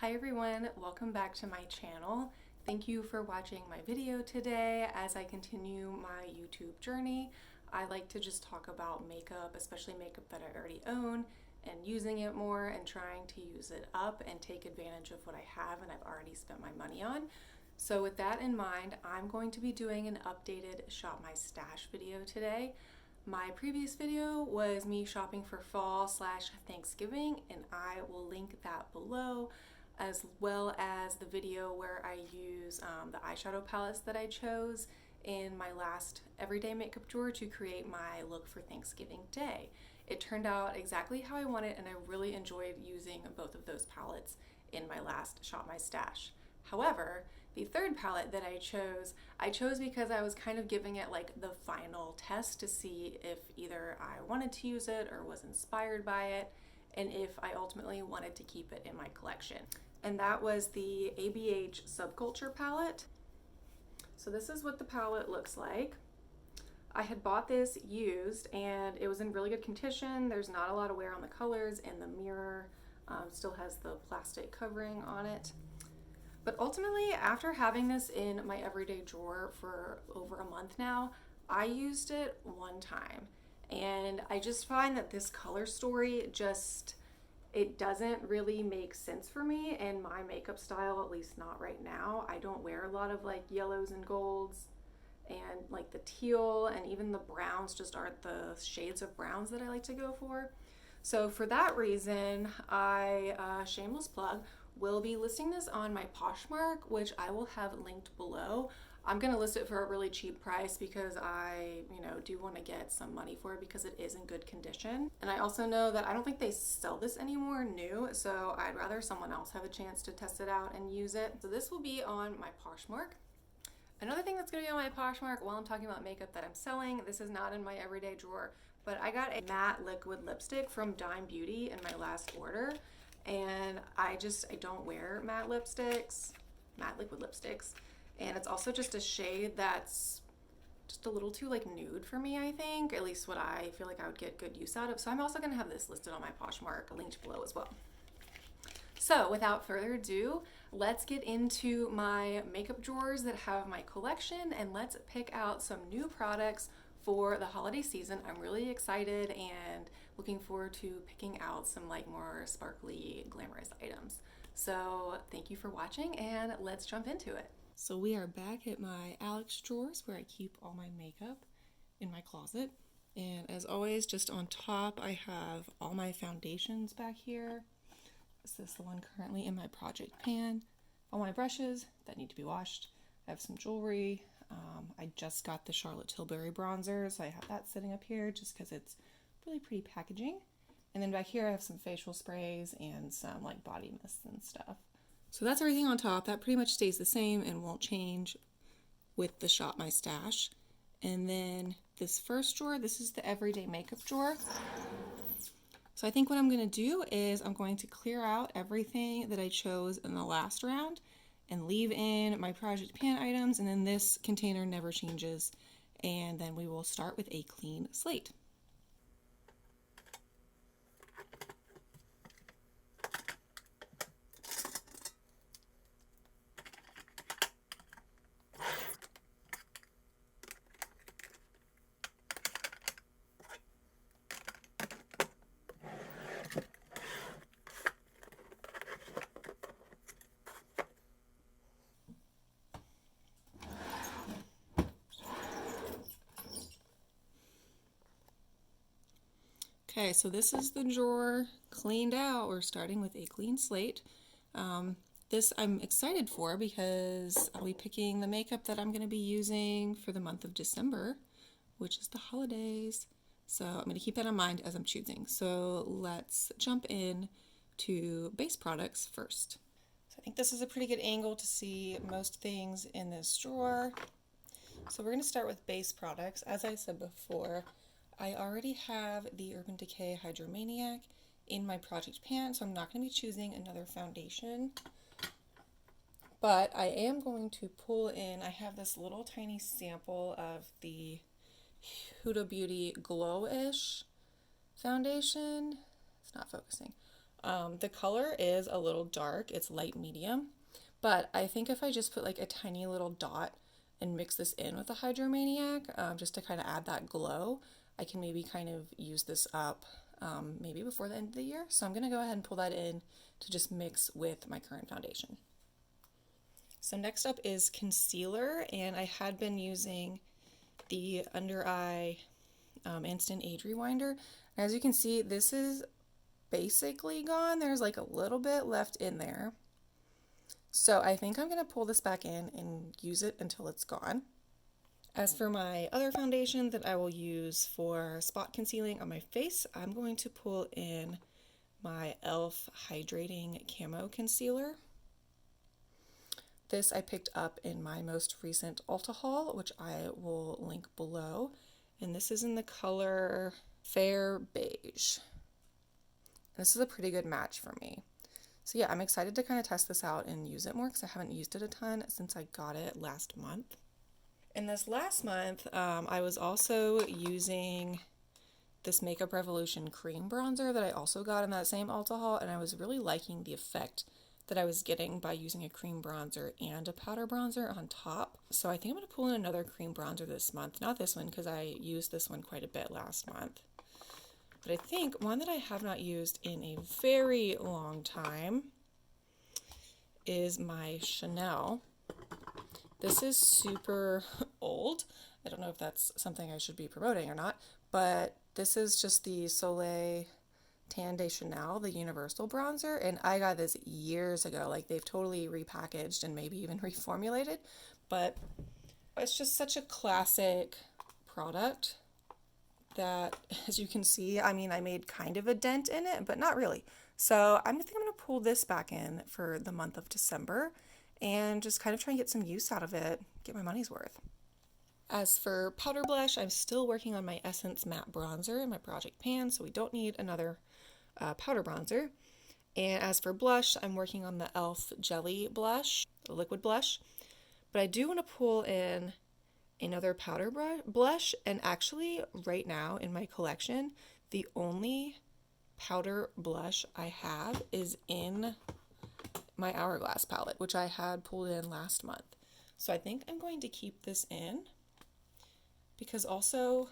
Hi everyone, welcome back to my channel. Thank you for watching my video today. As I continue my YouTube journey, I like to just talk about makeup, especially makeup that I already own, and using it more and trying to use it up and take advantage of what I have and I've already spent my money on. So with that in mind, I'm going to be doing an updated Shop My Stash video today. My previous video was me shopping for fall/Thanksgiving, and I will link that below, as well as the video where I use the eyeshadow palettes that I chose in my last everyday makeup drawer to create my look for Thanksgiving Day. It turned out exactly how I wanted, and I really enjoyed using both of those palettes in my last Shop My Stash. However, the third palette that I chose because I was kind of giving it like the final test to see if either I wanted to use it or was inspired by it, and if I ultimately wanted to keep it in my collection. And that was the ABH Subculture palette. So this is what the palette looks like. I had bought this used and it was in really good condition. There's not a lot of wear on the colors, and the mirror still has the plastic covering on it. But ultimately, after having this in my everyday drawer for over a month now, I used it one time. And I just find that this color story it doesn't really make sense for me in my makeup style, at least not right now. I don't wear a lot of like yellows and golds, and like the teal and even the browns just aren't the shades of browns that I like to go for. So for that reason, shameless plug, will be listing this on my Poshmark, which I will have linked below. I'm gonna list it for a really cheap price because I, do want to get some money for it because it is in good condition. And I also know that I don't think they sell this anymore new, so I'd rather someone else have a chance to test it out and use it. So this will be on my Poshmark. Another thing that's gonna be on my Poshmark while I'm talking about makeup that I'm selling, this is not in my everyday drawer, but I got a matte liquid lipstick from Dime Beauty in my last order. And I don't wear matte liquid lipsticks. And it's also just a shade that's just a little too like nude for me, I think, at least what I feel like I would get good use out of. So I'm also gonna have this listed on my Poshmark, linked below as well. So without further ado, let's get into my makeup drawers that have my collection, and let's pick out some new products for the holiday season. I'm really excited and looking forward to picking out some like more sparkly, glamorous items. So thank you for watching, and let's jump into it. So we are back at my Alex drawers where I keep all my makeup in my closet. And as always, just on top, I have all my foundations back here. This is the one currently in my project pan. All my brushes that need to be washed. I have some jewelry. I just got the Charlotte Tilbury bronzer, so I have that sitting up here just because it's really pretty packaging. And then back here I have some facial sprays and some like body mists and stuff. So that's everything on top. That pretty much stays the same and won't change with the Shop My Stash. And then this first drawer, this is the everyday makeup drawer. So I think what I'm going to do is I'm going to clear out everything that I chose in the last round and leave in my project pan items, and then this container never changes, and then we will start with a clean slate. Okay, so this is the drawer cleaned out. We're starting with a clean slate. This I'm excited for because I'll be picking the makeup that I'm going to be using for the month of December, which is the holidays. So I'm going to keep that in mind as I'm choosing. So let's jump in to base products first. So I think this is a pretty good angle to see most things in this drawer. So we're going to start with base products. As I said before, I already have the Urban Decay Hydromaniac in my project pan, so I'm not going to be choosing another foundation. But I am going to pull in, I have this little tiny sample of the Huda Beauty Glow-ish foundation. It's not focusing. The color is a little dark, it's light medium, but I think if I just put like a tiny little dot and mix this in with the Hydromaniac, just to kind of add that glow, I can maybe kind of use this up maybe before the end of the year. So I'm going to go ahead and pull that in to just mix with my current foundation. So next up is concealer, and I had been using the Under Eye Instant Age Rewinder. As you can see, this is basically gone. There's like a little bit left in there. So I think I'm going to pull this back in and use it until it's gone. As for my other foundation that I will use for spot concealing on my face, I'm going to pull in my e.l.f. Hydrating Camo Concealer. This I picked up in my most recent Ulta haul, which I will link below. And this is in the color Fair Beige. This is a pretty good match for me. So yeah, I'm excited to kind of test this out and use it more because I haven't used it a ton since I got it last month. In this last month, I was also using this Makeup Revolution cream bronzer that I also got in that same Ulta haul, and I was really liking the effect that I was getting by using a cream bronzer and a powder bronzer on top. So I think I'm going to pull in another cream bronzer this month. Not this one because I used this one quite a bit last month. But I think one that I have not used in a very long time is my Chanel. This is super old. I don't know if that's something I should be promoting or not, but this is just the Soleil Tan de Chanel, the universal bronzer, and I got this years ago. Like, they've totally repackaged and maybe even reformulated, but it's just such a classic product that, as you can see, I mean, I made kind of a dent in it, but not really. So I think I'm going to pull this back in for the month of December and just kind of try and get some use out of it, get my money's worth. As for powder blush, I'm still working on my Essence Matte Bronzer in my Project Pan, so we don't need another powder bronzer. And as for blush, I'm working on the e.l.f. Jelly Blush, the liquid blush. But I do want to pull in another powder blush, and actually right now in my collection, the only powder blush I have is in my Hourglass palette, which I had pulled in last month. So I think I'm going to keep this in because also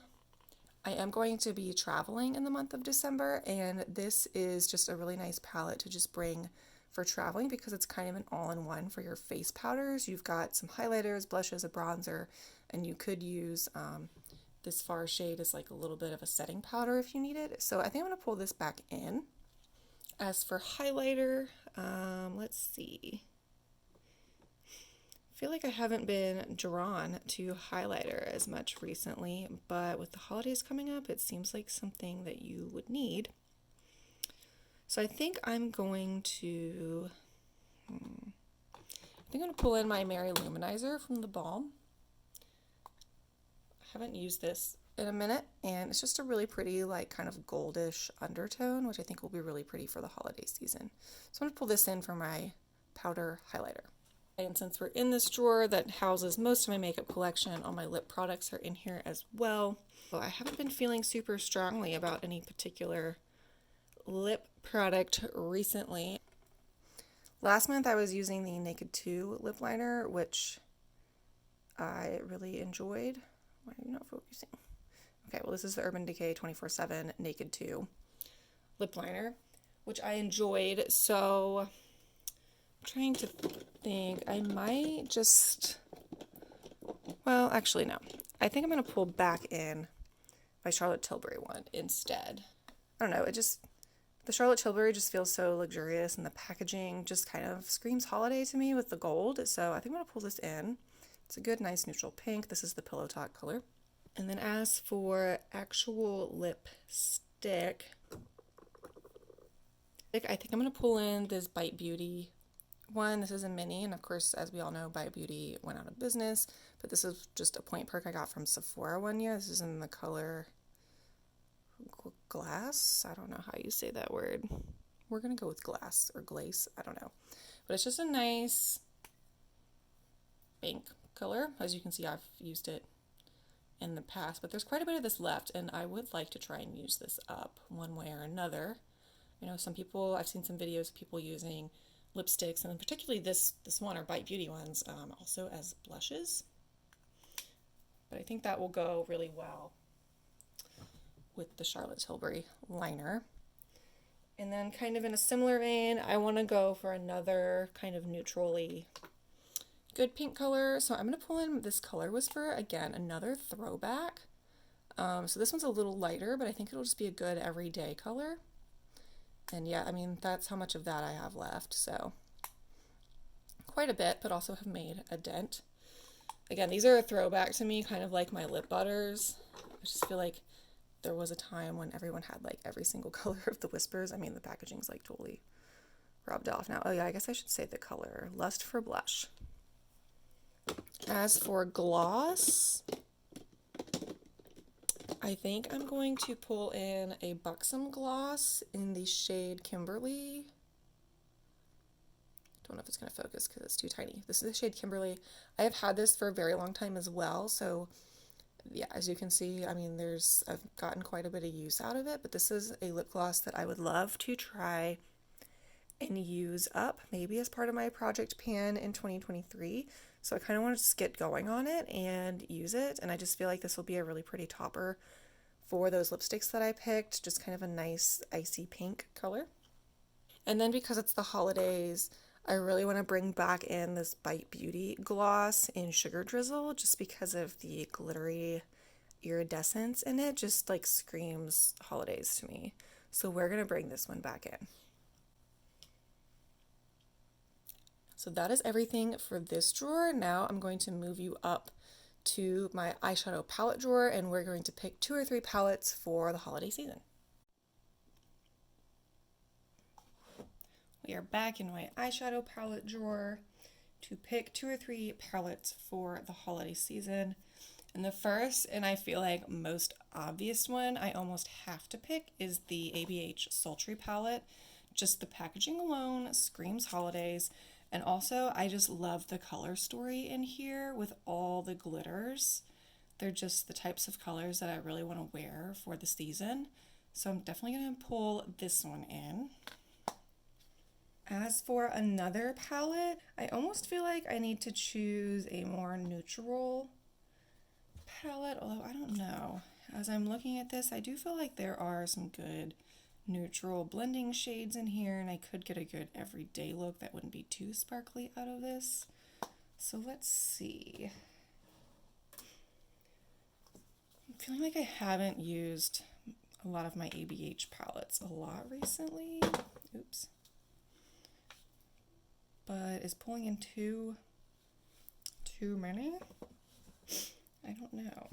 I am going to be traveling in the month of December, and this is just a really nice palette to just bring for traveling because it's kind of an all-in-one for your face powders. You've got some highlighters, blushes, a bronzer, and you could use this far shade as like a little bit of a setting powder if you need it. So I think I'm going to pull this back in. As for highlighter, let's see. I feel like I haven't been drawn to highlighter as much recently, but with the holidays coming up, it seems like something that you would need. So I think I'm going to, pull in my Mary Luminizer from the Balm. I haven't used this in a minute, and it's just a really pretty, like, kind of goldish undertone, which I think will be really pretty for the holiday season. So I'm going to pull this in for my powder highlighter. And since we're in this drawer that houses most of my makeup collection, all my lip products are in here as well. So I haven't been feeling super strongly about any particular lip product recently. Last month I was using the Naked 2 lip liner, which I really enjoyed. Why are you not focusing? Okay, well, this is the Urban Decay 24/7 Naked 2 lip liner, which I enjoyed. So I'm trying to think, I might just, well, actually no. I think I'm going to pull back in my Charlotte Tilbury one instead. I don't know, the Charlotte Tilbury just feels so luxurious, and the packaging just kind of screams holiday to me with the gold. So I think I'm going to pull this in. It's a good, nice neutral pink. This is the Pillow Talk color. And then as for actual lipstick, I think I'm going to pull in this Bite Beauty one. This is a mini, and of course, as we all know, Bite Beauty went out of business, but this is just a point perk I got from Sephora one year. This is in the color Glass. I don't know how you say that word. We're going to go with glass or glace. I don't know. But it's just a nice pink color. As you can see, I've used it in the past, but there's quite a bit of this left, and I would like to try and use this up one way or another. You know, some people, I've seen some videos of people using lipsticks, and particularly this one, or Bite Beauty ones, also as blushes. But I think that will go really well with the Charlotte Tilbury liner. And then kind of in a similar vein, I want to go for another kind of neutrally good pink color. So I'm going to pull in this Color Whisper, again, another throwback. So this one's a little lighter, but I think it'll just be a good everyday color. And yeah, I mean, that's how much of that I have left. So quite a bit, but also have made a dent. Again, these are a throwback to me, kind of like my lip butters. I just feel like there was a time when everyone had like every single color of the Whispers. I mean, the packaging's like totally rubbed off now. Oh yeah, I guess I should say the color. Lust for Blush. As for gloss, I think I'm going to pull in a Buxom gloss in the shade Kimberly. Don't know if it's going to focus because it's too tiny. This is the shade Kimberly. I have had this for a very long time as well, so yeah, as you can see, I mean, I've gotten quite a bit of use out of it, but this is a lip gloss that I would love to try and use up, maybe as part of my project pan in 2023. So I kind of want to just get going on it and use it, and I just feel like this will be a really pretty topper for those lipsticks that I picked, just kind of a nice icy pink color. And then because it's the holidays, I really want to bring back in this Bite Beauty gloss in Sugar Drizzle, just because of the glittery iridescence in it. Just like screams holidays to me. So we're going to bring this one back in. So that is everything for this drawer. Now I'm going to move you up to my eyeshadow palette drawer, and we're going to pick 2 or 3 palettes for the holiday season. We are back in my eyeshadow palette drawer to pick 2 or 3 palettes for the holiday season. And the first, and I feel like most obvious one I almost have to pick, is the ABH Sultry palette. Just the packaging alone screams holidays. And also, I just love the color story in here with all the glitters. They're just the types of colors that I really want to wear for the season. So I'm definitely going to pull this one in. As for another palette, I almost feel like I need to choose a more neutral palette, although I don't know. As I'm looking at this, I do feel like there are some good neutral blending shades in here, and I could get a good everyday look that wouldn't be too sparkly out of this. So let's see. I'm feeling like I haven't used a lot of my ABH palettes a lot recently. Oops. But is pulling in too many? I don't know.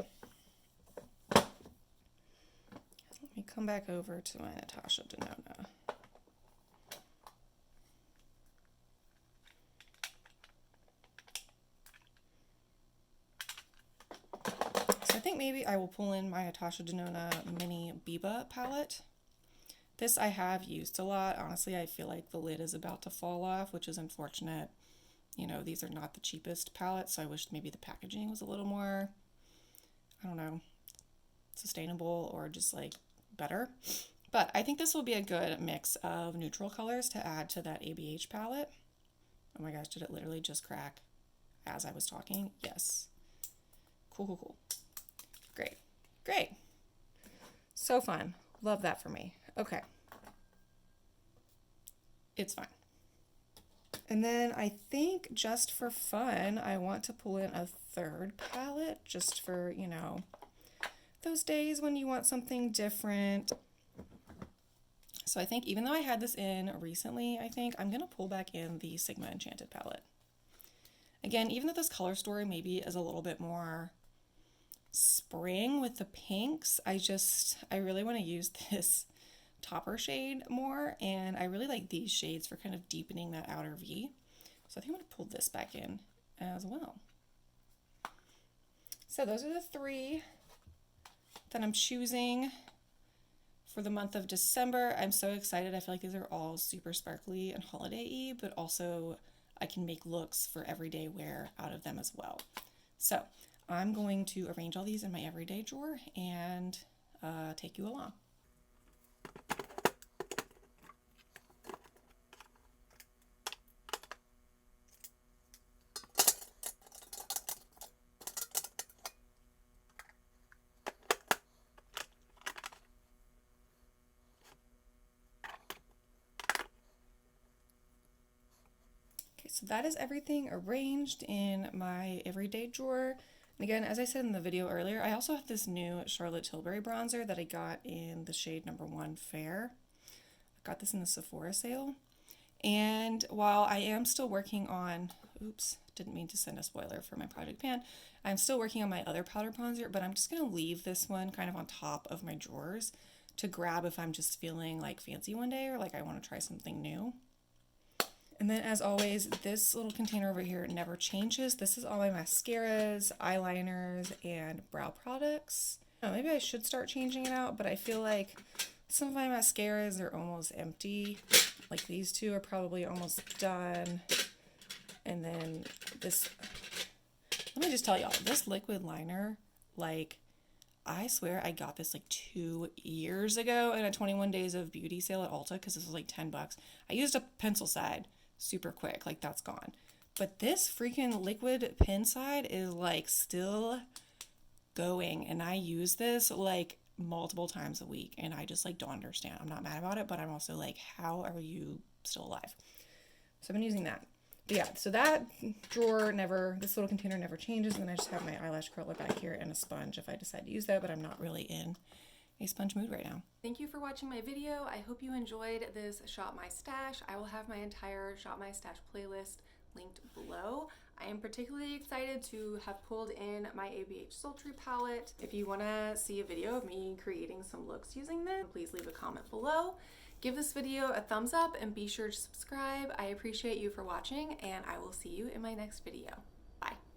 Let me come back over to my Natasha Denona. So I think maybe I will pull in my Natasha Denona Mini Biba palette. This I have used a lot. Honestly, I feel like the lid is about to fall off, which is unfortunate. You know, these are not the cheapest palettes, so I wish maybe the packaging was a little more, I don't know, sustainable or just like better. But I think this will be a good mix of neutral colors to add to that ABH palette. Oh my gosh, did it literally just crack as I was talking? Yes. Cool, cool, cool. Great, great. So fun. Love that for me. Okay. It's fine. And then I think just for fun, I want to pull in a third palette just for, you know, those days when you want something different. So I think even though I had this in recently, I think I'm going to pull back in the Sigma Enchanted palette. Again, even though this color story maybe is a little bit more spring with the pinks, I really want to use this topper shade more, and I really like these shades for kind of deepening that outer V. So I think I'm going to pull this back in as well. So those are the 3 that I'm choosing for the month of December. I'm so excited. I feel like these are all super sparkly and holiday-y, but also I can make looks for everyday wear out of them as well. So I'm going to arrange all these in my everyday drawer and take you along. So that is everything arranged in my everyday drawer. And again, as I said in the video earlier, I also have this new Charlotte Tilbury bronzer that I got in the shade number 1 Fair. I got this in the Sephora sale. And while I am still working on, oops, didn't mean to send a spoiler for my Project Pan, I'm still working on my other powder bronzer, but I'm just going to leave this one kind of on top of my drawers to grab if I'm just feeling like fancy one day or like I want to try something new. And then as always, this little container over here never changes. This is all my mascaras, eyeliners, and brow products. Oh, maybe I should start changing it out, but I feel like some of my mascaras are almost empty. Like these two are probably almost done. And then this, let me just tell y'all, this liquid liner, like, I swear I got this like 2 years ago in a 21 days of beauty sale at Ulta because this was like $10. I used a pencil side super quick, like that's gone. But this freaking liquid pen side is like still going, and I use this like multiple times a week, and I just like don't understand. I'm not mad about it, but I'm also like, how are you still alive? So I've been using that. But yeah, so that drawer never, this little container never changes, and then I just have my eyelash curler back here and a sponge if I decide to use that, but I'm not really in a sponge mood right now. Thank you for watching my video. I hope you enjoyed this Shop My Stash. I will have my entire Shop My Stash playlist linked below. I am particularly excited to have pulled in my ABH Sultry palette. If you want to see a video of me creating some looks using them, please leave a comment below. Give this video a thumbs up and be sure to subscribe. I appreciate you for watching, and I will see you in my next video. Bye.